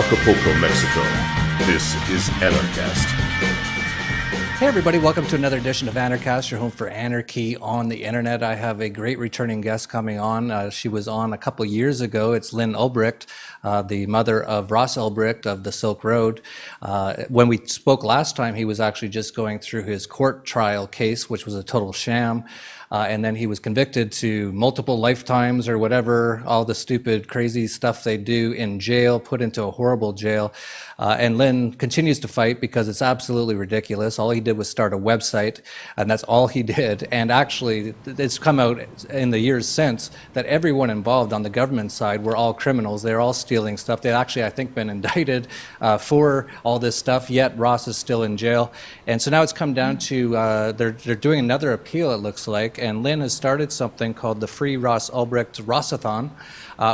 Acapulco, Mexico. This is Anarchast. Hey everybody, welcome to another edition of Anarchast, your home for anarchy on the internet. I have a great returning guest coming on. She was on a couple years ago. It's Lyn Ulbricht, the mother of Ross Ulbricht of the Silk Road. When we spoke last time, he was actually just going through his court trial case, which was a total sham. And then he was convicted to multiple lifetimes or whatever, all the stupid, crazy stuff they do in jail, put into a horrible jail. And Lyn continues to fight because it's absolutely ridiculous. All he did was start a website, and that's all he did. And actually, it's come out in the years since that everyone involved on the government side were all criminals. They're all stealing stuff. They've actually, I think, been indicted for all this stuff, yet Ross is still in jail. And so now it's come down to, they're doing another appeal, it looks like, and Lyn has started something called the Free Ross Ulbricht Ross-a-thon,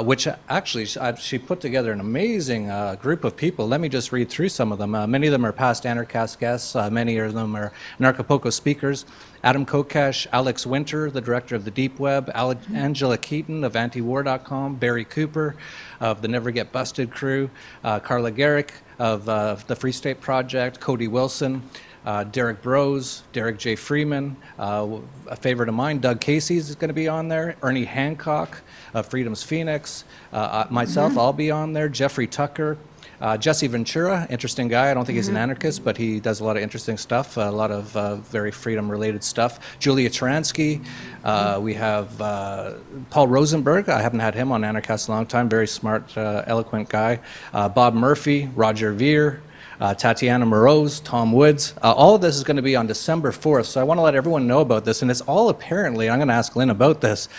which actually she put together an amazing group of people. Let me just read through some of them. Many of them are past Anarchast guests. Many of them are Acapulco speakers. Adam Kokesh, Alex Winter, the director of the Deep Web, Angela Keaton of antiwar.com, Barry Cooper of the Never Get Busted crew, Carla Garrick of the Free State Project, Cody Wilson, Derek Brose, Derek J. Freeman, a favorite of mine, Doug Casey's is going to be on there, Ernie Hancock of Freedom's Phoenix, myself, I'll be on there, Jeffrey Tucker, Jesse Ventura, interesting guy. I don't think he's an anarchist, but he does a lot of interesting stuff, a lot of very freedom-related stuff. Julia Taransky. We have Paul Rosenberg. I haven't had him on Anarchast in a long time. Very smart, eloquent guy. Bob Murphy, Roger Veer, Tatiana Moroz, Tom Woods. All of this is going to be on December 4th, so I want to let everyone know about this. And it's all apparently, I'm going to ask Lyn about this,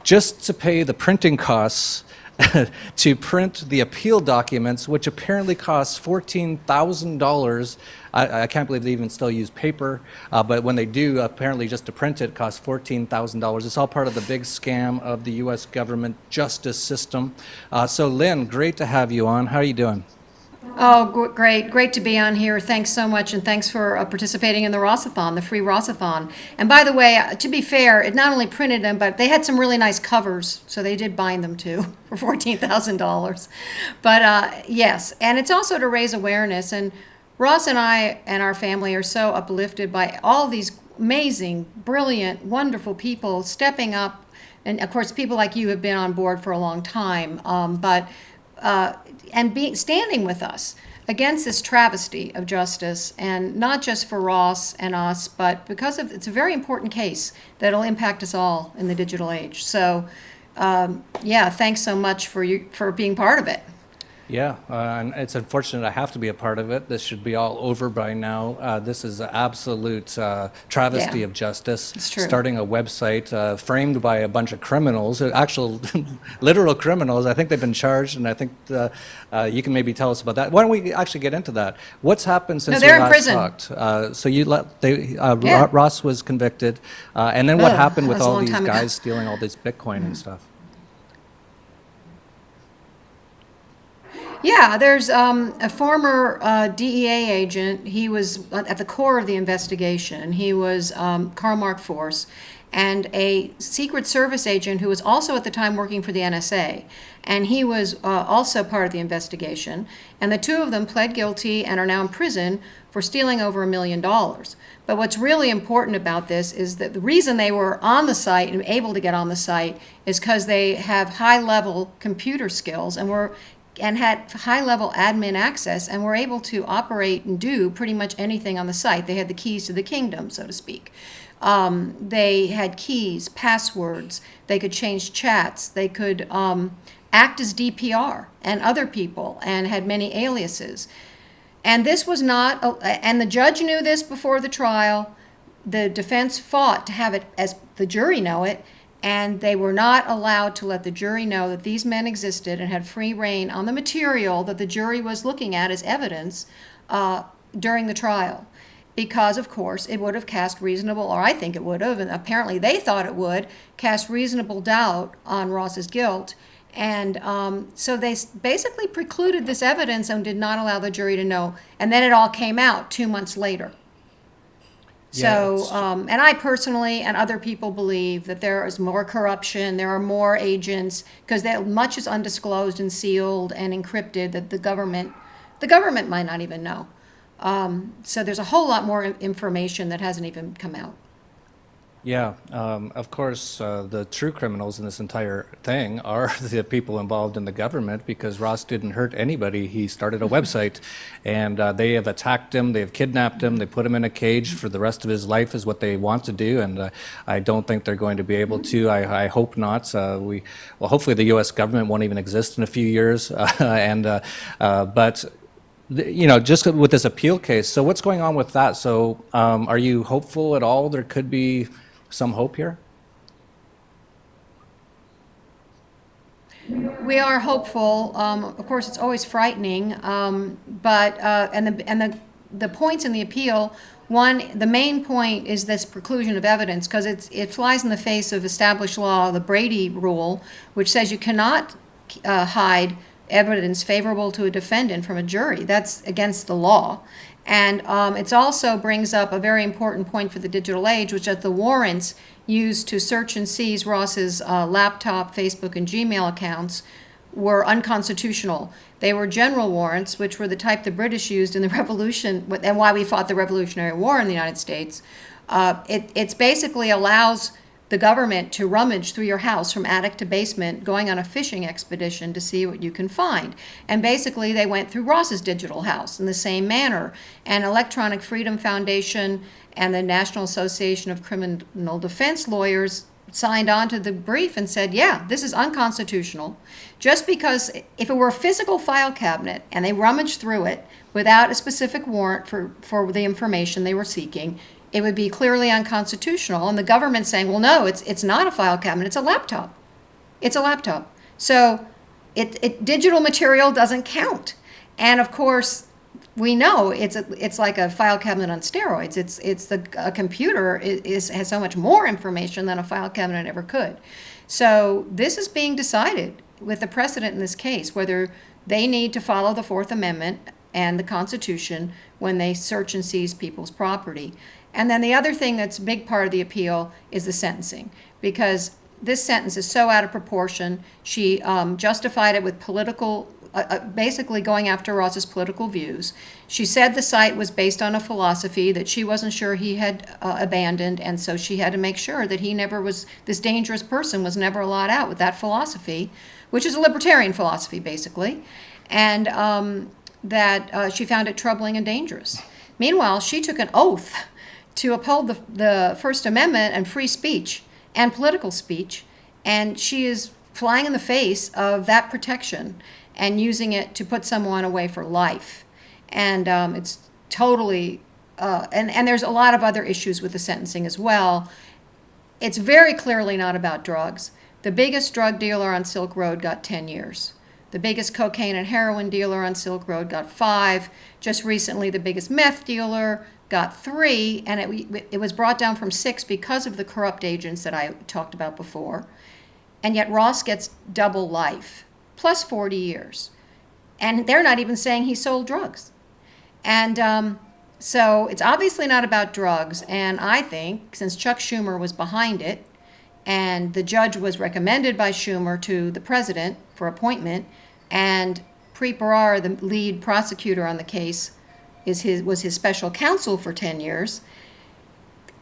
just to pay the printing costs to print the appeal documents, which apparently costs $14,000. I can't believe they even still use paper, but when they do, apparently just to print it costs $14,000. It's all part of the big scam of the U.S. government justice system. So Lyn, great to have you on. How are you doing? Oh, great to be on here. Thanks so much, and thanks for participating in the Ross-a-thon, the free Ross-a-thon. And by the way, to be fair, it not only printed them, but they had some really nice covers, so they did bind them too for $14,000. But yes, and it's also to raise awareness. And Ross and I and our family are so uplifted by all these amazing, brilliant, wonderful people stepping up. And of course, people like you have been on board for a long time, and standing with us against this travesty of justice, and not just for Ross and us, but because it's a very important case that'll impact us all in the digital age. So, yeah, thanks so much for being part of it. Yeah, and it's unfortunate I have to be a part of it. This should be all over by now. This is an absolute travesty of justice. It's true. Starting a website framed by a bunch of criminals, actual literal criminals. I think they've been charged, and I think you can maybe tell us about that. Why don't we actually get into that? What's happened since we last talked? So Ross was convicted, and then what happened with all these guys stealing all this Bitcoin and stuff? Yeah, there's a former DEA agent. He was at the core of the investigation. He was Karl Mark Force, and a Secret Service agent who was also at the time working for the NSA. And he was also part of the investigation. And the two of them pled guilty and are now in prison for stealing over $1 million. But what's really important about this is that the reason they were on the site and able to get on the site is because they have high-level computer skills and had high-level admin access, and were able to operate and do pretty much anything on the site. They had the keys to the kingdom, so to speak. They had keys, passwords. They could change chats. They could act as DPR and other people, and had many aliases. And this was not, and the judge knew this before the trial. The defense fought to have it as the jury know it, and they were not allowed to let the jury know that these men existed and had free reign on the material that the jury was looking at as evidence during the trial. Because, of course, it would have cast reasonable, or I think it would have, and apparently they thought it would, cast reasonable doubt on Ross's guilt. And so they basically precluded this evidence and did not allow the jury to know. And then it all came out 2 months later. So, and I personally and other people believe that there is more corruption, there are more agents, because much is undisclosed and sealed and encrypted that the government might not even know. So there's a whole lot more information that hasn't even come out. Yeah, of course, the true criminals in this entire thing are the people involved in the government, because Ross didn't hurt anybody. He started a website, and they have attacked him, they have kidnapped him, they put him in a cage for the rest of his life is what they want to do, and I don't think they're going to be able to. I hope not. Well, hopefully the U.S. government won't even exist in a few years, but just with this appeal case, so what's going on with that? So are you hopeful at all there could be some hope here? We are hopeful. Of course, it's always frightening, but the points in the appeal. One, the main point is this preclusion of evidence, because it flies in the face of established law, the Brady rule, which says you cannot hide evidence favorable to a defendant from a jury. That's against the law. And it also brings up a very important point for the digital age, which is the warrants used to search and seize Ross's laptop, Facebook, and Gmail accounts were unconstitutional. They were general warrants, which were the type the British used in the Revolution, and why we fought the Revolutionary War in the United States. It basically allows the government to rummage through your house from attic to basement, going on a fishing expedition to see what you can find. And basically they went through Ross's digital house in the same manner. And Electronic Freedom Foundation and the National Association of Criminal Defense Lawyers signed on to the brief and said, yeah, this is unconstitutional. Just because if it were a physical file cabinet and they rummaged through it without a specific warrant for the information they were seeking, it would be clearly unconstitutional. And the government saying, well, no, it's not a file cabinet, it's a laptop. It's a laptop. So digital material doesn't count. And of course, we know it's like a file cabinet on steroids. A computer has so much more information than a file cabinet ever could. So this is being decided with the precedent in this case, whether they need to follow the Fourth Amendment and the Constitution when they search and seize people's property. And then the other thing that's a big part of the appeal is the sentencing, because this sentence is so out of proportion. She justified it with basically going after Ross's political views. She said the site was based on a philosophy that she wasn't sure he had abandoned, and so she had to make sure that this dangerous person was never allowed out with that philosophy, which is a libertarian philosophy, basically, and that she found it troubling and dangerous. Meanwhile, she took an oath to uphold the First Amendment and free speech and political speech, and she is flying in the face of that protection and using it to put someone away for life. And it's totally, and there's a lot of other issues with the sentencing as well. It's very clearly not about drugs. The biggest drug dealer on Silk Road got 10 years. The biggest cocaine and heroin dealer on Silk Road got 5. Just recently, the biggest meth dealer got 3, and it was brought down from 6 because of the corrupt agents that I talked about before. And yet Ross gets double life, plus 40 years. And they're not even saying he sold drugs. And so it's obviously not about drugs. And I think, since Chuck Schumer was behind it, and the judge was recommended by Schumer to the president for appointment, and Preet Bharara, the lead prosecutor on the case, was his special counsel for 10 years.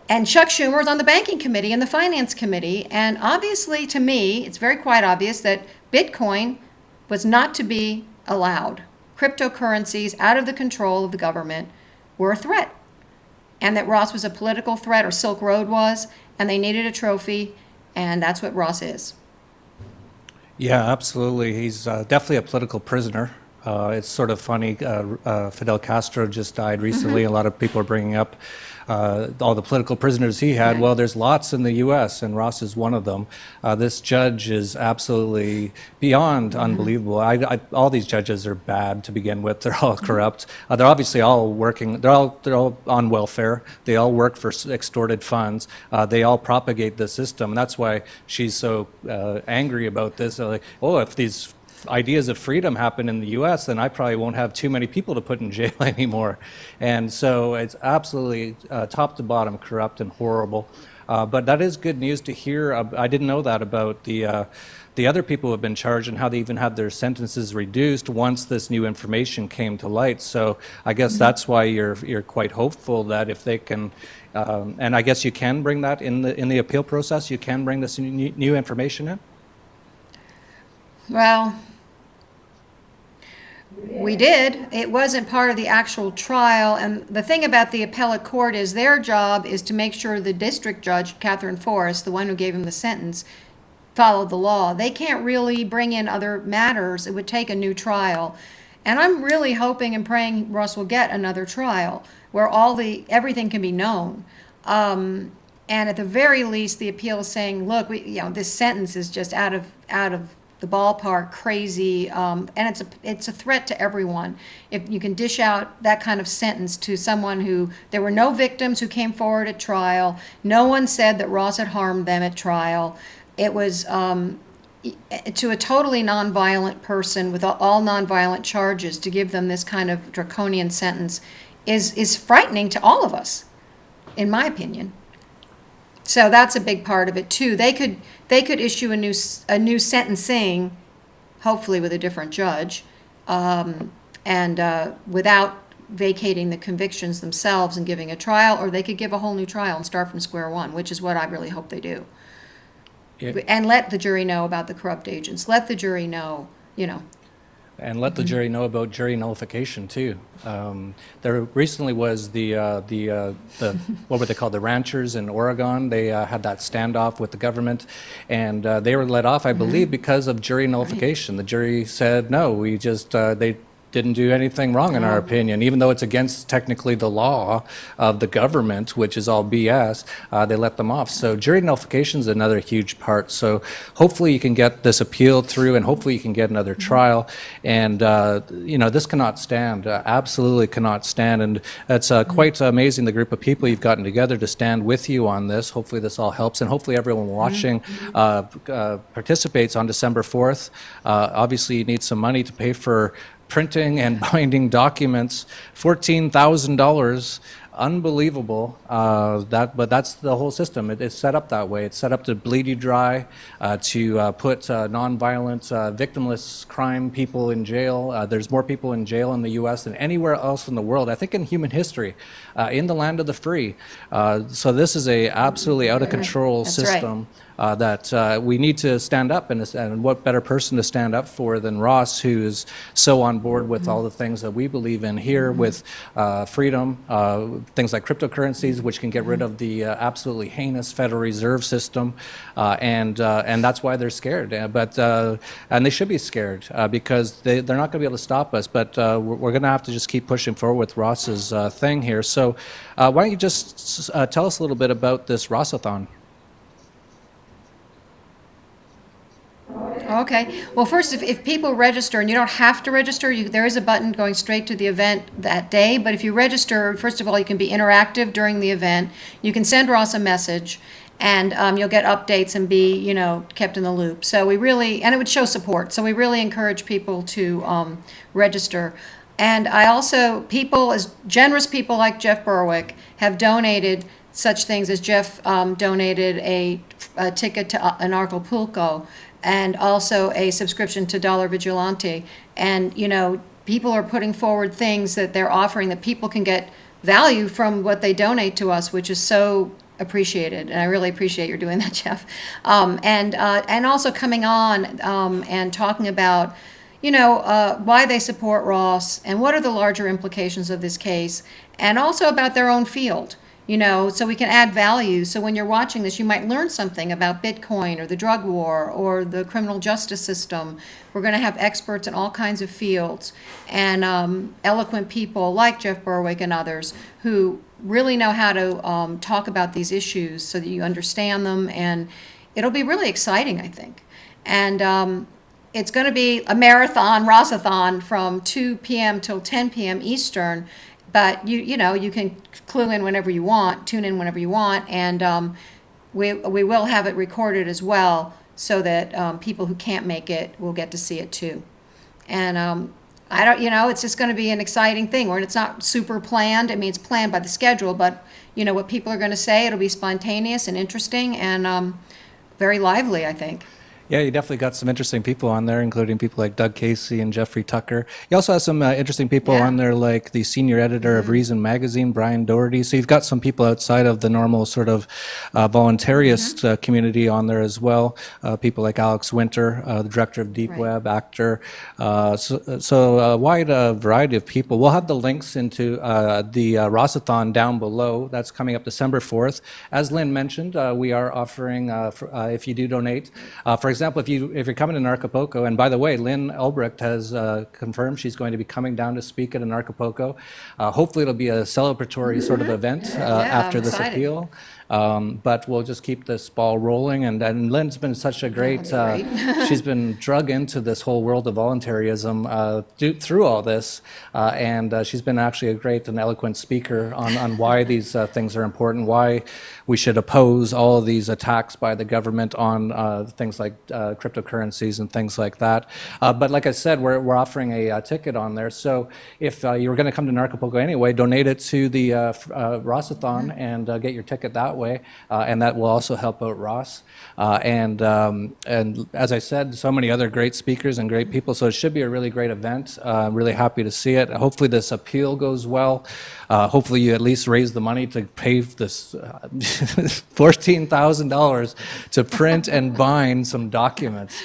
And Chuck Schumer was on the banking committee and the finance committee. And obviously, to me, it's very quite obvious that Bitcoin was not to be allowed. Cryptocurrencies out of the control of the government were a threat. And that Ross was a political threat, or Silk Road was, and they needed a trophy, and that's what Ross is. Yeah, absolutely. He's definitely a political prisoner. It's sort of funny, Fidel Castro just died recently. A lot of people are bringing up all the political prisoners he had. Well, there's lots in the U.S., and Ross is one of them. This judge is absolutely beyond unbelievable. All these judges are bad to begin with. They're all corrupt. They're obviously all working. They're all on welfare. They all work for extorted funds. They all propagate the system. And that's why she's so angry about this. Like, oh, if these ideas of freedom happen in the U.S., then I probably won't have too many people to put in jail anymore. And so it's absolutely top to bottom corrupt and horrible. But that is good news to hear. I didn't know that about the other people who have been charged and how they even had their sentences reduced once this new information came to light. So I guess that's why you're quite hopeful that if they can, and I guess you can bring that in the appeal process. You can bring this new information in. Well, we did. It wasn't part of the actual trial. And the thing about the appellate court is their job is to make sure the district judge, Catherine Forrest, the one who gave him the sentence, followed the law. They can't really bring in other matters. It would take a new trial. And I'm really hoping and praying Ross will get another trial where everything can be known. And at the very least, the appeal is saying, look, this sentence is just out of the ballpark, crazy, and it's a threat to everyone. If you can dish out that kind of sentence to someone who, there were no victims who came forward at trial, no one said that Ross had harmed them at trial. It was to a totally nonviolent person with all nonviolent charges, to give them this kind of draconian sentence is frightening to all of us, in my opinion. So that's a big part of it too. They could issue a new sentencing, hopefully with a different judge, and without vacating the convictions themselves and giving a trial, or they could give a whole new trial and start from square one, which is what I really hope they do. Yeah. And let the jury know about the corrupt agents. Let the jury know, And let the jury know about jury nullification too. There recently was the what were they called? The ranchers in Oregon. They had that standoff with the government, and they were let off, I believe, because of jury nullification. The jury said no. They didn't do anything wrong in our opinion, even though it's against technically the law of the government, which is all BS. They let them off. So jury nullification is another huge part. So hopefully you can get this appeal through, and hopefully you can get another trial. And this cannot stand. Absolutely cannot stand. And it's quite amazing the group of people you've gotten together to stand with you on this. Hopefully this all helps, and hopefully everyone watching participates on December 4th. Obviously you need some money to pay for printing and binding documents, $14,000, unbelievable. But that's the whole system. It's set up that way. It's set up to bleed you dry, to put nonviolent, victimless crime people in jail. There's more people in jail in the U.S. than anywhere else in the world, I think in human history, in the land of the free. So this is a absolutely out of control system. Right. That we need to stand up, and what better person to stand up for than Ross, who's so on board with all the things that we believe in here, with freedom, things like cryptocurrencies, which can get rid of the absolutely heinous Federal Reserve System, and that's why there scared. And they should be scared because they're not going to be able to stop us. But we're going to have to just keep pushing forward with Ross's thing here. So why don't you just tell us a little bit about this Ross-a-thon? Okay. Well, first, if people register, and you don't have to register, there is a button going straight to the event that day. But if you register, first of all, you can be interactive during the event. You can send Ross a message, and you'll get updates and be, kept in the loop. So and it would show support. So we really encourage people to register. And generous people like Jeff Berwick have donated such things as Jeff donated a ticket to Anarchast, and also a subscription to Dollar Vigilante. And, people are putting forward things that they're offering that people can get value from what they donate to us, which is so appreciated. And I really appreciate your doing that, Jeff. And also coming on and talking about, why they support Ross and what are the larger implications of this case, and also about their own field. So we can add value. So when you're watching this, you might learn something about Bitcoin or the drug war or the criminal justice system. We're going to have experts in all kinds of fields, and eloquent people like Jeff Berwick and others who really know how to talk about these issues so that you understand them. And it'll be really exciting, I think. And it's going to be a marathon, Ross-a-thon, from 2 p.m. till 10 p.m. Eastern. But you can tune in whenever you want, and we will have it recorded as well, so that people who can't make it will get to see it too. And I don't, it's just going to be an exciting thing. Where it's not super planned. I mean, it's planned by the schedule, but what people are going to say, it'll be spontaneous and interesting and very lively, I think. Yeah, you definitely got some interesting people on there, including people like Doug Casey and Jeffrey Tucker. You also have some interesting people on there, like the senior editor of Reason Magazine, Brian Doherty. So you've got some people outside of the normal sort of voluntarist community on there as well. People like Alex Winter, the director of Deep Web, actor. So a wide variety of people. We'll have the links into the Ross-a-thon down below. That's coming up December 4th. As Lynn mentioned, we are offering, if you do donate, for example, if you're coming to Anarchapulco, and by the way, Lyn Ulbricht has confirmed she's going to be coming down to speak at Anarchapulco. Hopefully it'll be a celebratory sort of event after this appeal. But we'll just keep this ball rolling. And Lyn's been such a great, she's been drug into this whole world of voluntarism through all this. And she's been actually a great and eloquent speaker on why these things are important, why we should oppose all of these attacks by the government on things like cryptocurrencies and things like that. But like I said, we're offering a ticket on there. So if you were going to come to Anarchapulco anyway, donate it to the Ross-a-thon and get your ticket that way, and that will also help out Ross. And as I said, so many other great speakers and great people. So it should be a really great event. I'm really happy to see it. Hopefully this appeal goes well. Hopefully you at least raise the money to pay this $14,000 to print and bind some documents.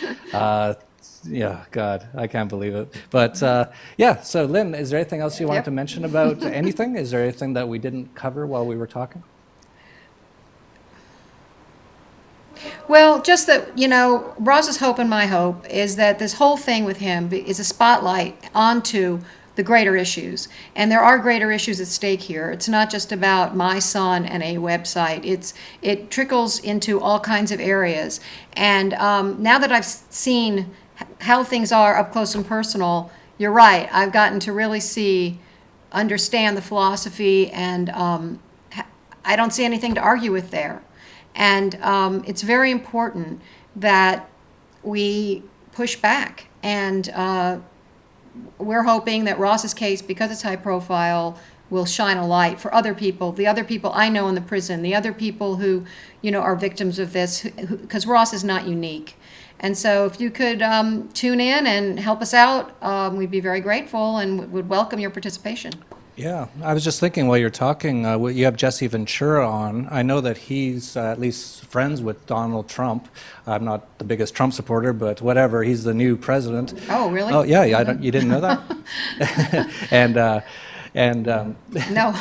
Yeah, God, I can't believe it. But yeah, so Lyn, is there anything else you wanted to mention about anything? Is there anything that we didn't cover while we were talking? Well, just that, Ross's hope and my hope is that this whole thing with him is a spotlight onto the greater issues. And there are greater issues at stake here. It's not just about my son and a website. It trickles into all kinds of areas. And now that I've seen how things are up close and personal, you're right. I've gotten to really understand the philosophy, and I don't see anything to argue with there. And it's very important that we push back. And we're hoping that Ross's case, because it's high profile, will shine a light for other people, the other people I know in the prison, the other people who, are victims of this, because Ross is not unique. And so if you could tune in and help us out, we'd be very grateful and would welcome your participation. Yeah, I was just thinking while you're talking, you have Jesse Ventura on. I know that he's at least friends with Donald Trump. I'm not the biggest Trump supporter, but whatever. He's the new president. Oh, really? Oh, yeah. You didn't know that? No.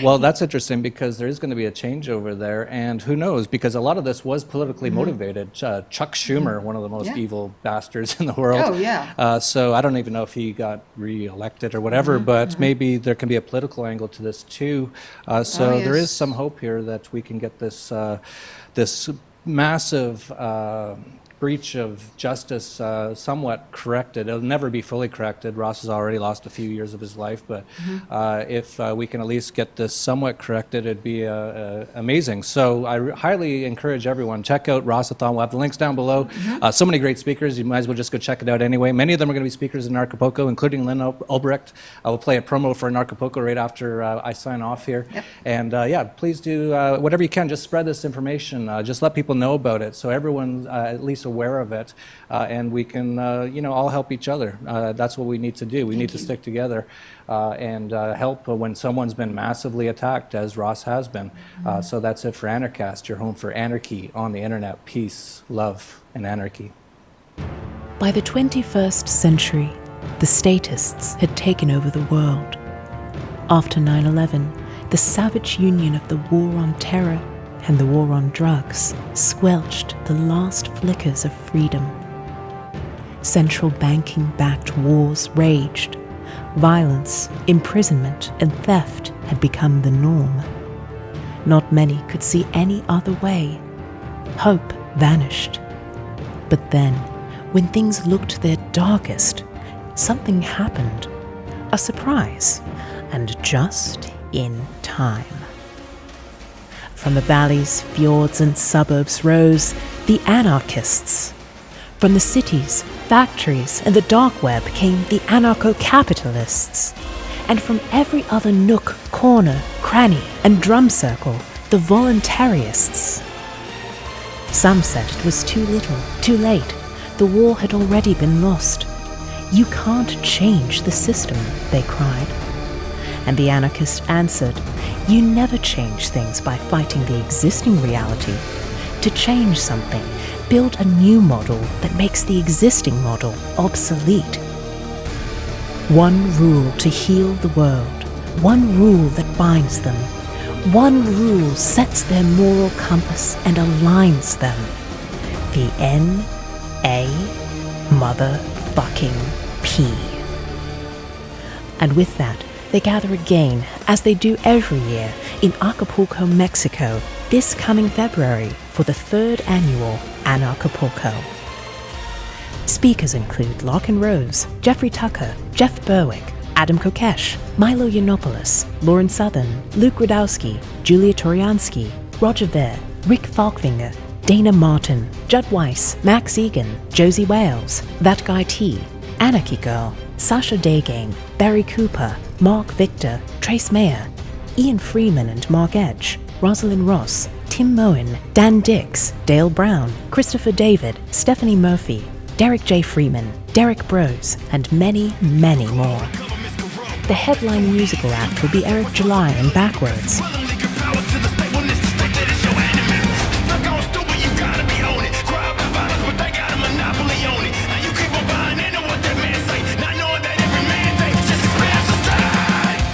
Well, that's interesting because there is going to be a changeover there, and who knows? Because a lot of this was politically motivated. Chuck Schumer, one of the most evil bastards in the world. Oh, yeah. So I don't even know if he got re-elected or whatever, but maybe there can be a political angle to this too. There is some hope here that we can get this this massive breach of justice somewhat corrected. It'll never be fully corrected. Ross has already lost a few years of his life, but if we can at least get this somewhat corrected, it'd be amazing. So I highly encourage everyone, check out Ross-a-thon. We'll have the links down below. So many great speakers. You might as well just go check it out anyway. Many of them are going to be speakers in Anarchapulco, including Lyn Ulbricht. I will play a promo for Anarchapulco right after I sign off here. And yeah, please do whatever you can. Just spread this information. Just let people know about it so everyone's at least aware of it, and we can all help each other. That's what we need to do. We need to stick together and help when someone's been massively attacked, as Ross has been. So that's it for Anarchast, your home for anarchy on the internet. Peace, love, and anarchy. By the 21st century, the statists had taken over the world. After 9/11, the savage union of the war on terror and the war on drugs squelched the last flickers of freedom. Central banking-backed wars raged. Violence, imprisonment, and theft had become the norm. Not many could see any other way. Hope vanished. But then, when things looked their darkest, something happened. A surprise, and just in time. From the valleys, fjords, and suburbs rose the anarchists. From the cities, factories, and the dark web came the anarcho-capitalists. And from every other nook, corner, cranny, and drum circle, the voluntarists. Some said it was too little, too late. The war had already been lost. You can't change the system, they cried. And the anarchists answered, you never change things by fighting the existing reality. To change something, build a new model that makes the existing model obsolete. One rule to heal the world, one rule that binds them, one rule sets their moral compass and aligns them. The N-A-motherfucking-P. And with that, they gather again, as they do every year, in Acapulco, Mexico, this coming February for the 3rd annual Anarchapulco. Speakers include Larkin Rose, Jeffrey Tucker, Jeff Berwick, Adam Kokesh, Milo Yiannopoulos, Lauren Southern, Luke Radowski, Julia Toriansky, Roger Ver, Rick Falkfinger, Dana Martin, Judd Weiss, Max Egan, Josie Wales, That Guy T, Anarchy Girl, Sasha Daygame, Barry Cooper, Mark Victor, Trace Mayer, Ian Freeman and Mark Edge, Rosalind Ross, Tim Moen, Dan Dix, Dale Brown, Christopher David, Stephanie Murphy, Derek J. Freeman, Derek Brose, and many, many more. The headline musical act will be Eric July and Backwards.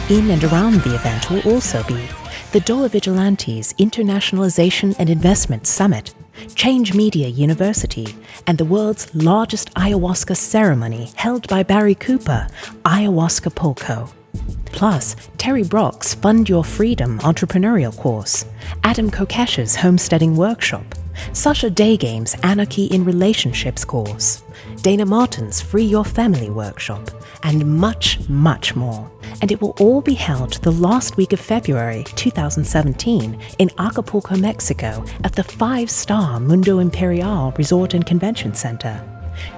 In and around the event will also be the Dollar Vigilantes Internationalization and Investment Summit, Change Media University, and the world's largest ayahuasca ceremony held by Barry Cooper, Ayahuascapulco. Plus, Terry Brock's Fund Your Freedom entrepreneurial course, Adam Kokesh's homesteading workshop, Sasha Daygame's Anarchy in Relationships course, Dana Martin's Free Your Family workshop, and much, much more. And it will all be held the last week of February 2017 in Acapulco, Mexico at the 5-star Mundo Imperial Resort and Convention Center.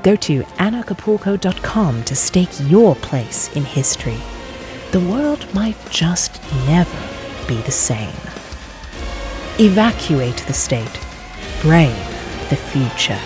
Go to anarchapulco.com to stake your place in history. The world might just never be the same. Evacuate the state. Brave the future.